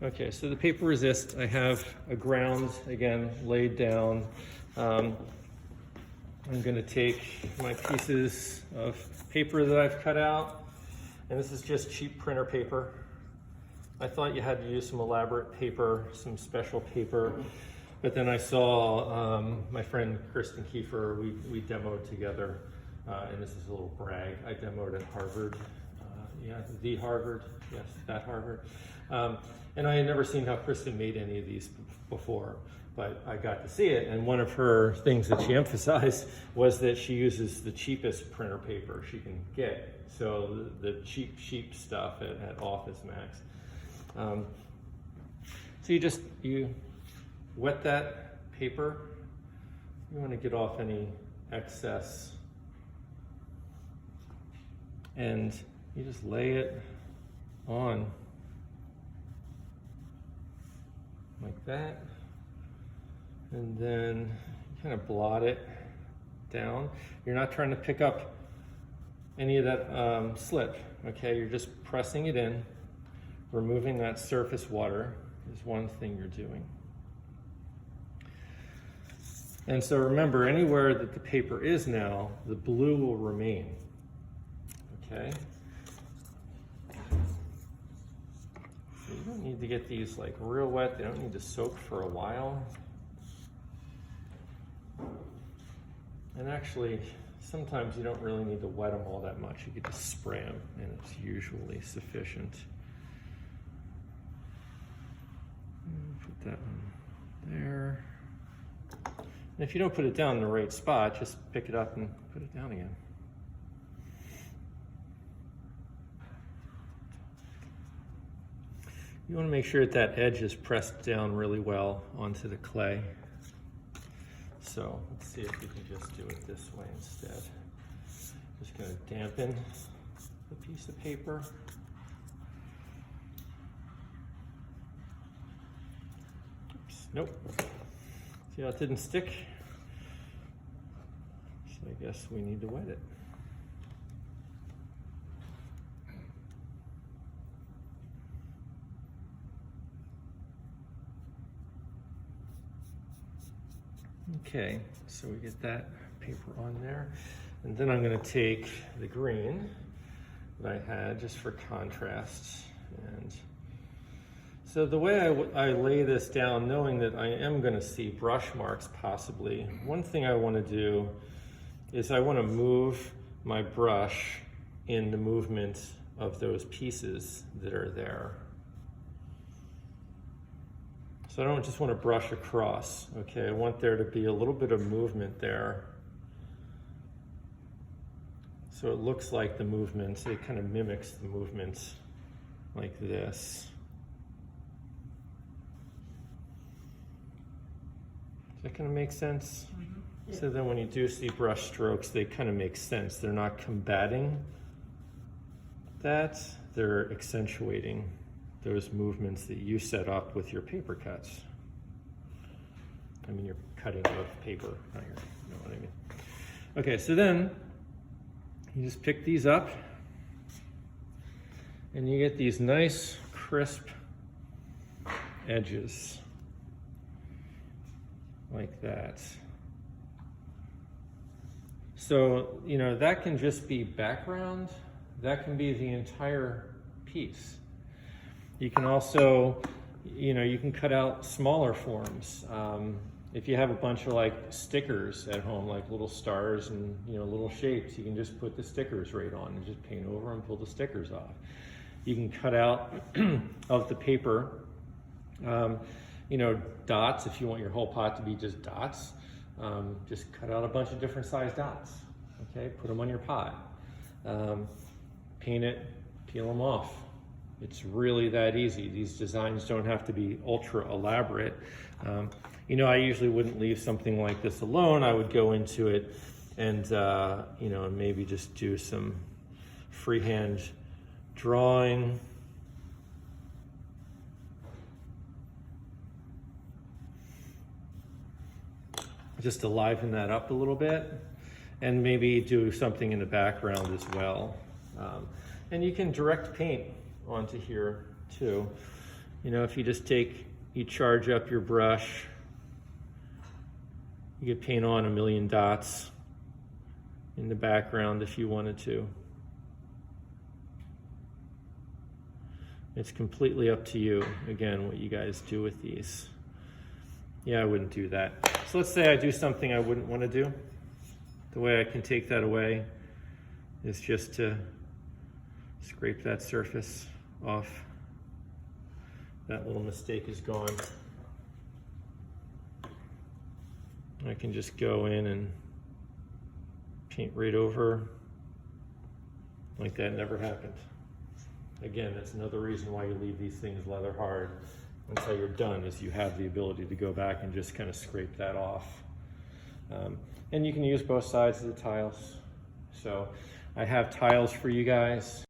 Okay, so the paper resist, I have a ground, again, laid down. I'm gonna take my pieces of paper that I've cut out, and this is just cheap printer paper. I thought you had to use some elaborate paper, some special paper, but then I saw my friend Kristen Kiefer, we demoed together, and this is a little brag. I demoed at Harvard, the Harvard, yes, that Harvard. And I had never seen how Kristen made any of these before, but I got to see it, and one of her things that she emphasized was that she uses the cheapest printer paper she can get, so the cheap stuff at Office Max. So you wet that paper. You want to get off any excess, and you just lay it on like that, and then you kind of blot it down. You're not trying to pick up any of that slip, okay? You're just pressing it in. Removing that surface water is one thing you're doing. And so remember, anywhere that the paper is now, the blue will remain, okay? So you don't need to get these like real wet. They don't need to soak for a while. And actually, sometimes you don't really need to wet them all that much. You could just spray them, and it's usually sufficient. Put that one there. And if you don't put it down in the right spot, just pick it up and put it down again. You want to make sure that that edge is pressed down really well onto the clay. So let's see if we can just do it this way instead. Just going to dampen the piece of paper. Nope. See how it didn't stick? So I guess we need to wet it. Okay, so we get that paper on there. And then I'm going to take the green that I had just for contrast. And so the way I lay this down, knowing that I am going to see brush marks possibly, one thing I want to do is I want to move my brush in the movement of those pieces that are there. So I don't just want to brush across, okay? I want there to be a little bit of movement there. So it looks like the movement, it kind of mimics the movement like this. Does that kind of make sense? Mm-hmm. Yeah. So then when you do see brush strokes, they kind of make sense. They're not combating that, they're accentuating those movements that you set up with your paper cuts. I mean, you're cutting with paper, not your, you know what I mean. Okay, so then you just pick these up and you get these nice, crisp edges like that. So, you know, that can just be background, that can be the entire piece. You can also, you know, you can cut out smaller forms. If you have a bunch of like stickers at home, like little stars and, you know, little shapes, you can just put the stickers right on and just paint over and pull the stickers off. You can cut out of the paper, you know, dots, if you want your whole pot to be just dots. Just cut out a bunch of different size dots, okay? Put them on your pot. Paint it, peel them off. It's really that easy. These designs don't have to be ultra elaborate. You know, I usually wouldn't leave something like this alone. I would go into it and, you know, maybe just do some freehand drawing. Just to liven that up a little bit, and maybe do something in the background as well. And you can direct paint onto here too. You know, if you charge up your brush, you could paint on 1,000,000 dots in the background if you wanted to. It's completely up to you, again, what you guys do with these. Yeah, I wouldn't do that. So let's say I do something I wouldn't want to do. The way I can take that away is just to scrape that surface off. That little mistake is gone. I can just go in and paint right over like that never happened. Again, that's another reason why you leave these things leather hard until you're done, is you have the ability to go back and just kind of scrape that off. And you can use both sides of the tiles. So I have tiles for you guys.